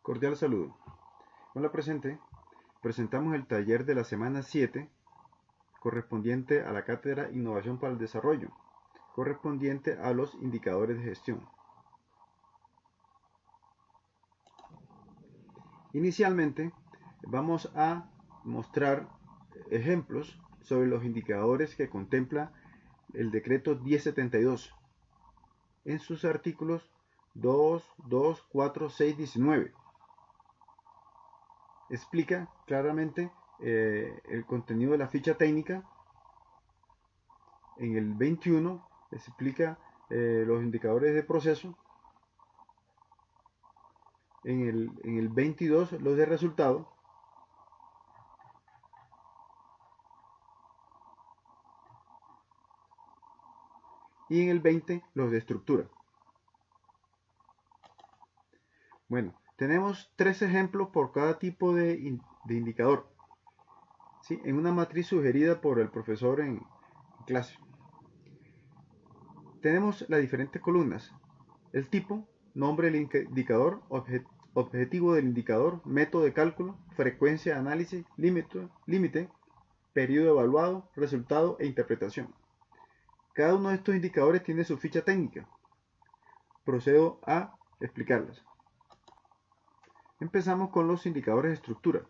Cordial saludo. Con la presente, presentamos el taller de la semana 7, correspondiente a la cátedra Innovación para el Desarrollo, correspondiente a los indicadores de gestión. Inicialmente, vamos a mostrar ejemplos sobre los indicadores que contempla el decreto 1072 en sus artículos 2, 2, 4, 6, 19. Explica claramente el contenido de la ficha técnica. En el 21 explica los indicadores de proceso. En el 22 los de resultado. Y en el 20 los de estructura. Bueno, tenemos 3 ejemplos por cada tipo de indicador, ¿sí? En una matriz sugerida por el profesor en clase. Tenemos las diferentes columnas: el tipo, nombre del indicador, objetivo del indicador, método de cálculo, frecuencia de análisis, límite, periodo evaluado, resultado e interpretación. Cada uno de estos indicadores tiene su ficha técnica. Procedo a explicarlas. Empezamos con los indicadores de estructura.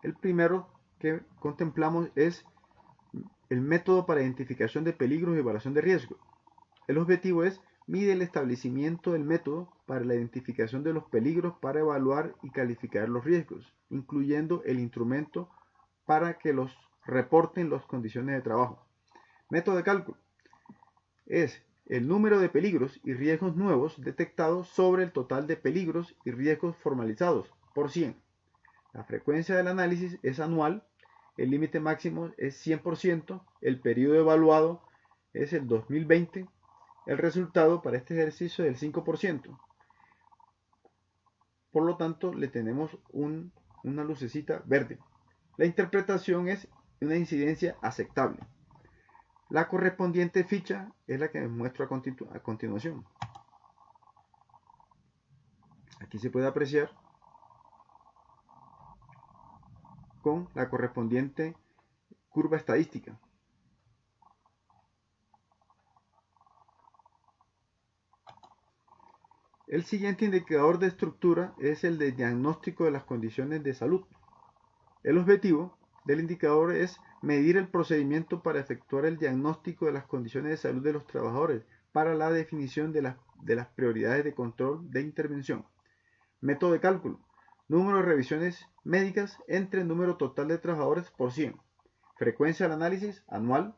El primero que contemplamos es el método para identificación de peligros y evaluación de riesgo. El objetivo es mide el establecimiento del método para la identificación de los peligros para evaluar y calificar los riesgos, incluyendo el instrumento para que los reporten las condiciones de trabajo. Método de cálculo es el número de peligros y riesgos nuevos detectados sobre el total de peligros y riesgos formalizados por 100. La frecuencia del análisis es anual, el límite máximo es 100%, el periodo evaluado es el 2020, el resultado para este ejercicio es del 5%. Por lo tanto, le tenemos una lucecita verde. La interpretación es una incidencia aceptable. La correspondiente ficha es la que les muestro a continuación. Aquí se puede apreciar con la correspondiente curva estadística. El siguiente indicador de estructura es el de diagnóstico de las condiciones de salud. El objetivo del indicador es medir el procedimiento para efectuar el diagnóstico de las condiciones de salud de los trabajadores para la definición de las prioridades de control de intervención. Método de cálculo: número de revisiones médicas entre el número total de trabajadores por 100. Frecuencia del análisis anual.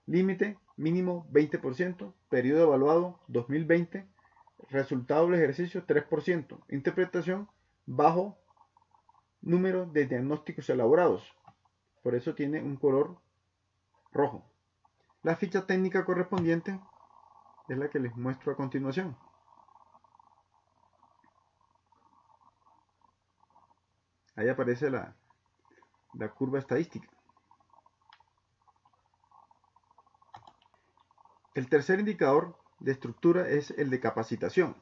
Límite mínimo 20%. Periodo evaluado 2020. Resultado del ejercicio 3%. Interpretación: bajo número de diagnósticos elaborados. Por eso tiene un color rojo. La ficha técnica correspondiente es la que les muestro a continuación. Ahí aparece la curva estadística. El tercer indicador de estructura es el de capacitación.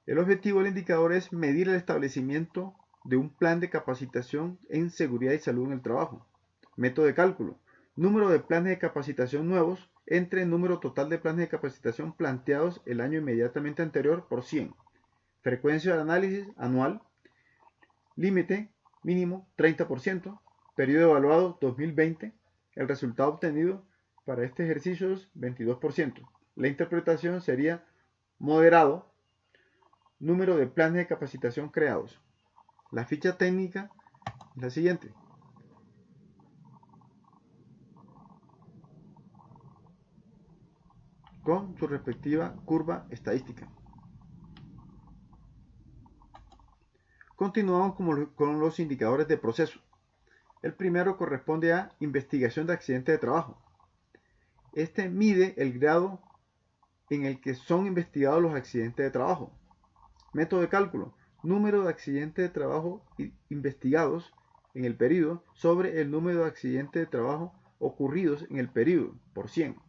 El objetivo del indicador es medir el establecimiento de un plan de capacitación en seguridad y salud en el trabajo. Método de cálculo: número de planes de capacitación nuevos entre el número total de planes de capacitación planteados el año inmediatamente anterior por 100. Frecuencia de análisis anual. Límite mínimo 30%. Periodo evaluado 2020. El resultado obtenido para este ejercicio es 22%. La interpretación sería moderado. Número de planes de capacitación creados. La ficha técnica es la siguiente. Con su respectiva curva estadística. Continuamos con los indicadores de proceso. El primero corresponde a investigación de accidentes de trabajo. Este mide el grado en el que son investigados los accidentes de trabajo. Método de cálculo: número de accidentes de trabajo investigados en el periodo sobre el número de accidentes de trabajo ocurridos en el periodo por 100.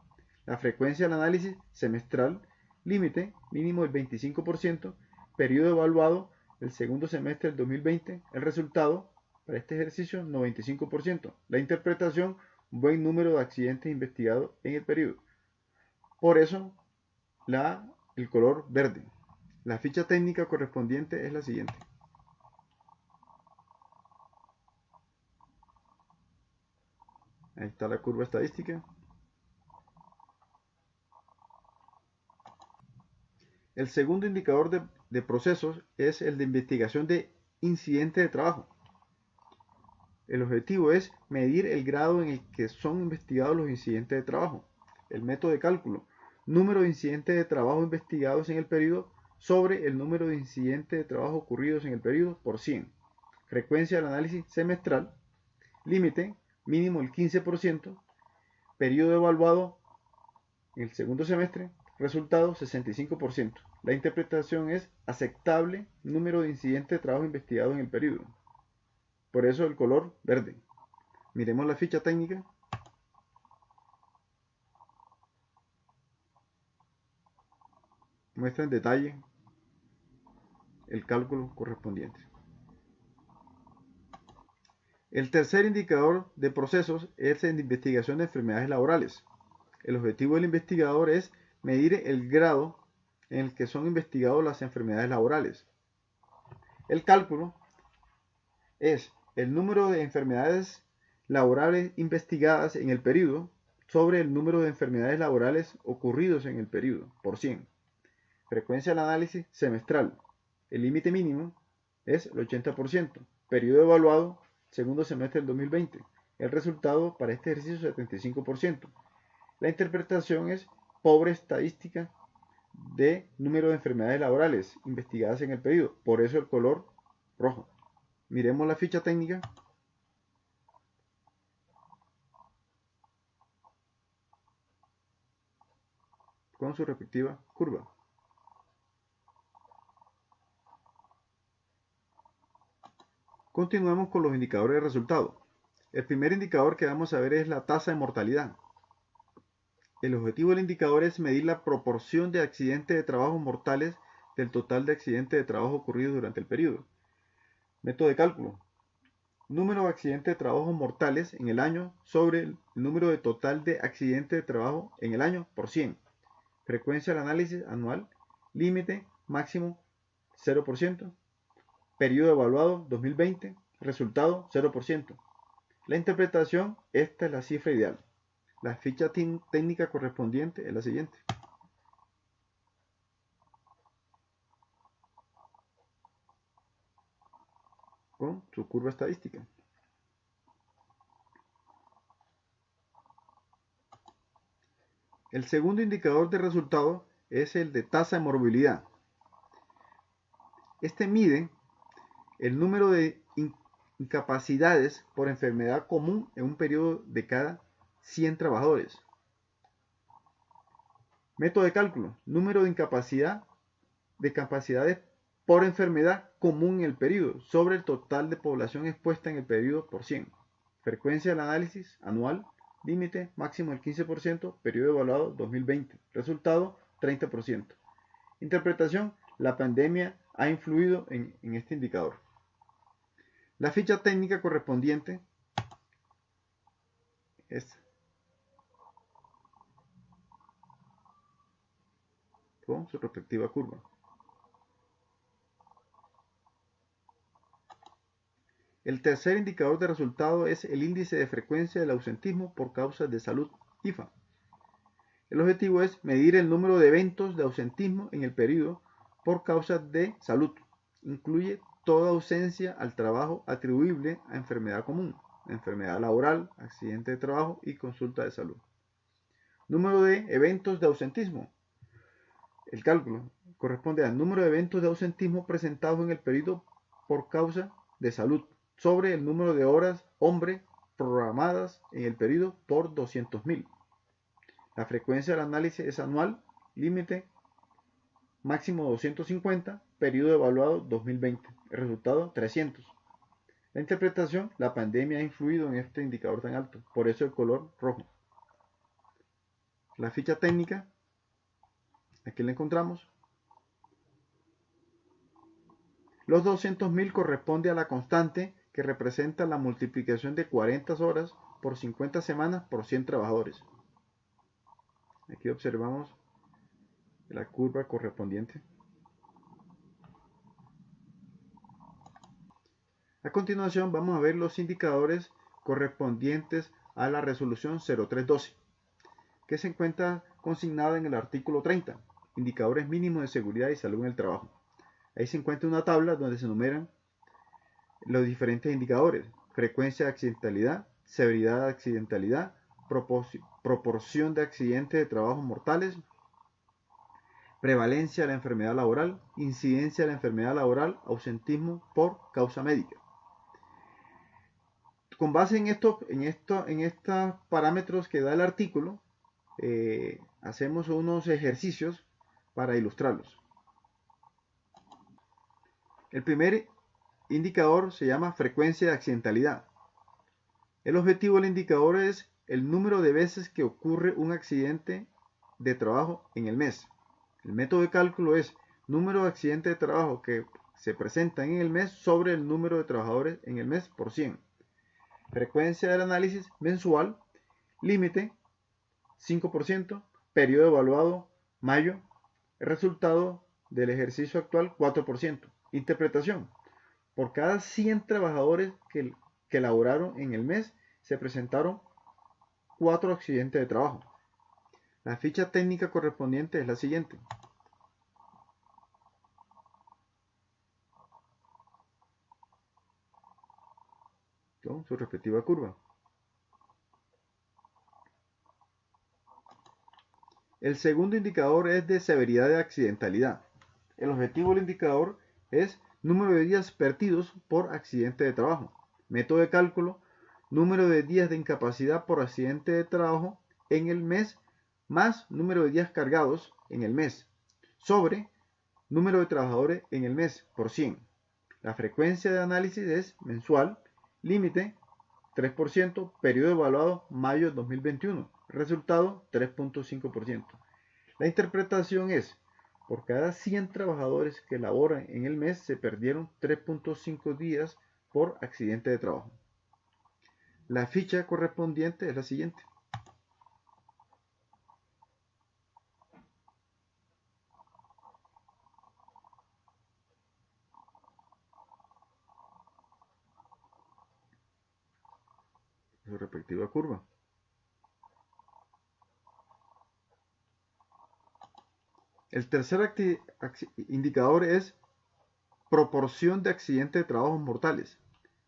La frecuencia del análisis semestral. Límite mínimo del 25%. periodo evaluado el segundo semestre del 2020. El resultado para este ejercicio 95%. La interpretación, buen número de accidentes investigados en el periodo. Por eso el color verde. La ficha técnica correspondiente es la siguiente. Ahí está la curva estadística. El segundo indicador de procesos es el de investigación de incidentes de trabajo. El objetivo es medir el grado en el que son investigados los incidentes de trabajo. El método de cálculo: número de incidentes de trabajo investigados en el periodo sobre el número de incidentes de trabajo ocurridos en el periodo por 100. Frecuencia del análisis semestral. Límite mínimo el 15%. Periodo evaluado en el segundo semestre. Resultado 65%. La interpretación es aceptable número de incidentes de trabajo investigados en el periodo. Por eso el color verde. Miremos la ficha técnica. Muestra en detalle el cálculo correspondiente. El tercer indicador de procesos es el de investigación de enfermedades laborales. El objetivo del investigador es medir el grado en el que son investigadas las enfermedades laborales. El cálculo es el número de enfermedades laborales investigadas en el periodo sobre el número de enfermedades laborales ocurridos en el periodo por 100. Frecuencia del análisis semestral. El límite mínimo es el 80%. Periodo evaluado segundo semestre del 2020. El resultado para este ejercicio es 75%. La interpretación es pobre estadística de número de enfermedades laborales investigadas en el periodo. Por eso el color rojo. Miremos la ficha técnica. Con su respectiva curva. Continuemos con los indicadores de resultado. El primer indicador que vamos a ver es la tasa de mortalidad. El objetivo del indicador es medir la proporción de accidentes de trabajo mortales del total de accidentes de trabajo ocurridos durante el periodo. Método de cálculo: número de accidentes de trabajo mortales en el año sobre el número de total de accidentes de trabajo en el año por 100. Frecuencia del análisis anual. Límite máximo 0%. Periodo evaluado 2020. Resultado 0%. La interpretación: esta es la cifra ideal. La ficha técnica correspondiente es la siguiente. Con su curva estadística. El segundo indicador de resultado es el de tasa de morbilidad. Este mide el número de incapacidades por enfermedad común en un periodo de cada 100 trabajadores. Método de cálculo: número de capacidades por enfermedad común en el periodo sobre el total de población expuesta en el periodo por 100. Frecuencia del análisis anual. Límite máximo el 15%. Periodo evaluado 2020. Resultado 30%. Interpretación: la pandemia ha influido en este indicador. La ficha técnica correspondiente es con su respectiva curva. El tercer indicador de resultado es el índice de frecuencia del ausentismo por causas de salud, IFA. El objetivo es medir el número de eventos de ausentismo en el periodo por causas de salud. Incluye toda ausencia al trabajo atribuible a enfermedad común, enfermedad laboral, accidente de trabajo y consulta de salud. Número de eventos de ausentismo. El cálculo corresponde al número de eventos de ausentismo presentados en el periodo por causa de salud sobre el número de horas hombre programadas en el periodo por 200.000. La frecuencia del análisis es anual. Límite máximo 250. Periodo evaluado 2020. El resultado 300. La interpretación: la pandemia ha influido en este indicador tan alto. Por eso el color rojo. La ficha técnica, aquí la encontramos. Los 200.000 corresponde a la constante, que representa la multiplicación de 40 horas por 50 semanas por 100 trabajadores. Aquí observamos la curva correspondiente. A continuación vamos a ver los indicadores correspondientes a la resolución 0312, que se encuentra consignada en el artículo 30, indicadores mínimos de seguridad y salud en el trabajo. Ahí se encuentra una tabla donde se enumeran los diferentes indicadores: frecuencia de accidentalidad, severidad de accidentalidad, proporción de accidentes de trabajo mortales, prevalencia de la enfermedad laboral, incidencia de la enfermedad laboral, ausentismo por causa médica. Con base en estos parámetros que da el artículo, hacemos unos ejercicios para ilustrarlos. El primer indicador se llama frecuencia de accidentalidad. El objetivo del indicador es el número de veces que ocurre un accidente de trabajo en el mes. El método de cálculo es número de accidentes de trabajo que se presentan en el mes sobre el número de trabajadores en el mes por 100. Frecuencia del análisis mensual, límite 5%, periodo evaluado mayo, resultado del ejercicio actual 4%. Interpretación: por cada 100 trabajadores que laboraron en el mes, se presentaron 4 accidentes de trabajo. La ficha técnica correspondiente es la siguiente. Con su respectiva curva. El segundo indicador es de severidad de accidentalidad. El objetivo del indicador es número de días perdidos por accidente de trabajo. Método de cálculo: número de días de incapacidad por accidente de trabajo en el mes más número de días cargados en el mes sobre número de trabajadores en el mes por 100. La frecuencia de análisis es mensual, límite 3%, periodo evaluado mayo 2021, resultado 3.5%. La interpretación es: por cada 100 trabajadores que laboran en el mes, se perdieron 3.5 días por accidente de trabajo. La ficha correspondiente es la siguiente. Su respectiva curva. El tercer indicador es proporción de accidentes de trabajos mortales.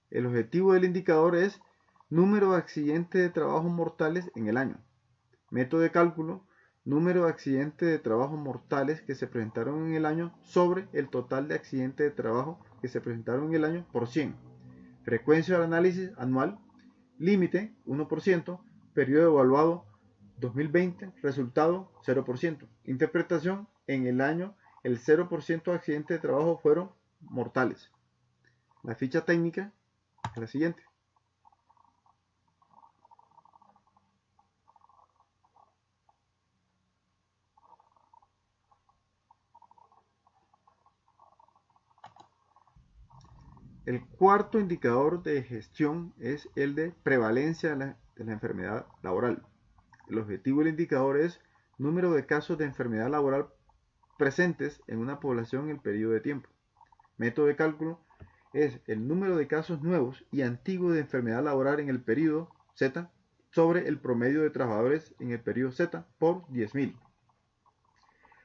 El objetivo del indicador es número de accidentes de trabajos mortales en el año. Método de cálculo: número de accidentes de trabajo mortales que se presentaron en el año sobre el total de accidentes de trabajo que se presentaron en el año por 100. Frecuencia del análisis anual, límite 1%, periodo evaluado 2020, resultado 0%. Interpretación: en el año el 0% de accidentes de trabajo fueron mortales. La ficha técnica es la siguiente. El cuarto indicador de gestión es el de prevalencia de la enfermedad laboral. El objetivo del indicador es número de casos de enfermedad laboral presentes en una población en el periodo de tiempo. Método de cálculo es el número de casos nuevos y antiguos de enfermedad laboral en el periodo Z sobre el promedio de trabajadores en el periodo Z por 10.000.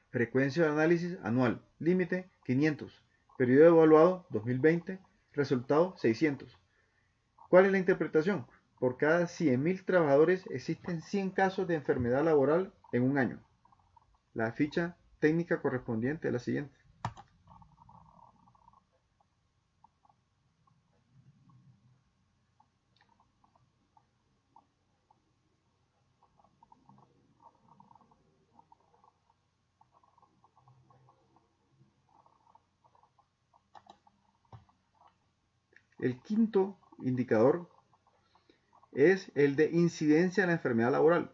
Frecuencia de análisis anual, límite 500, periodo evaluado 2020, resultado 600. ¿Cuál es la interpretación? Por cada 100.000 trabajadores existen 100 casos de enfermedad laboral en un año. La ficha técnica correspondiente es la siguiente. El quinto indicador es el de incidencia de la enfermedad laboral.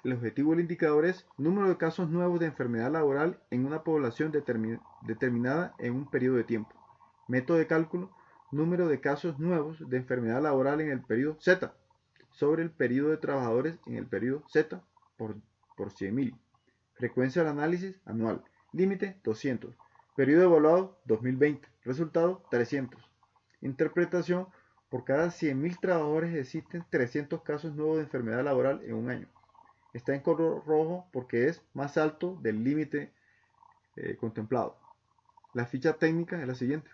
El objetivo del indicador es número de casos nuevos de enfermedad laboral en una población determinada en un periodo de tiempo. Método de cálculo, número de casos nuevos de enfermedad laboral en el periodo Z sobre el periodo de trabajadores en el periodo Z por 100.000. Frecuencia del análisis anual. Límite 200. Periodo evaluado 2020. Resultado 300. Interpretación: por cada 100.000 trabajadores existen 300 casos nuevos de enfermedad laboral en un año. Está en color rojo porque es más alto del límite contemplado. La ficha técnica es la siguiente.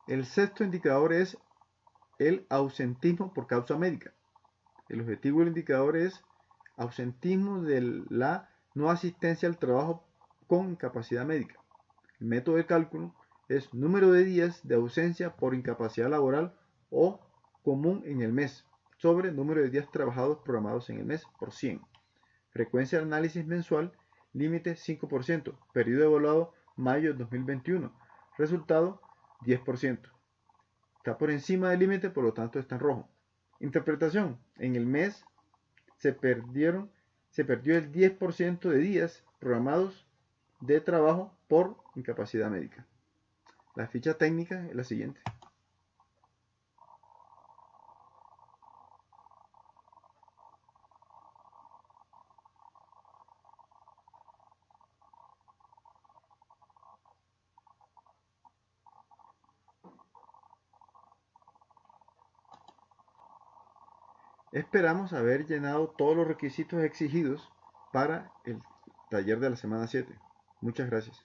El sexto indicador es el ausentismo por causa médica. El objetivo del indicador es ausentismo de la no asistencia al trabajo con incapacidad médica. El método de cálculo es número de días de ausencia por incapacidad laboral o común en el mes sobre número de días trabajados programados en el mes por 100. Frecuencia de análisis mensual, límite 5%, periodo evaluado mayo de 2021, resultado 10%. Está por encima del límite, por lo tanto está en rojo. Interpretación: en el mes se perdió el 10% de días programados de trabajo por incapacidad médica. La ficha técnica es la siguiente. Esperamos haber llenado todos los requisitos exigidos para el taller de la semana 7. Muchas gracias.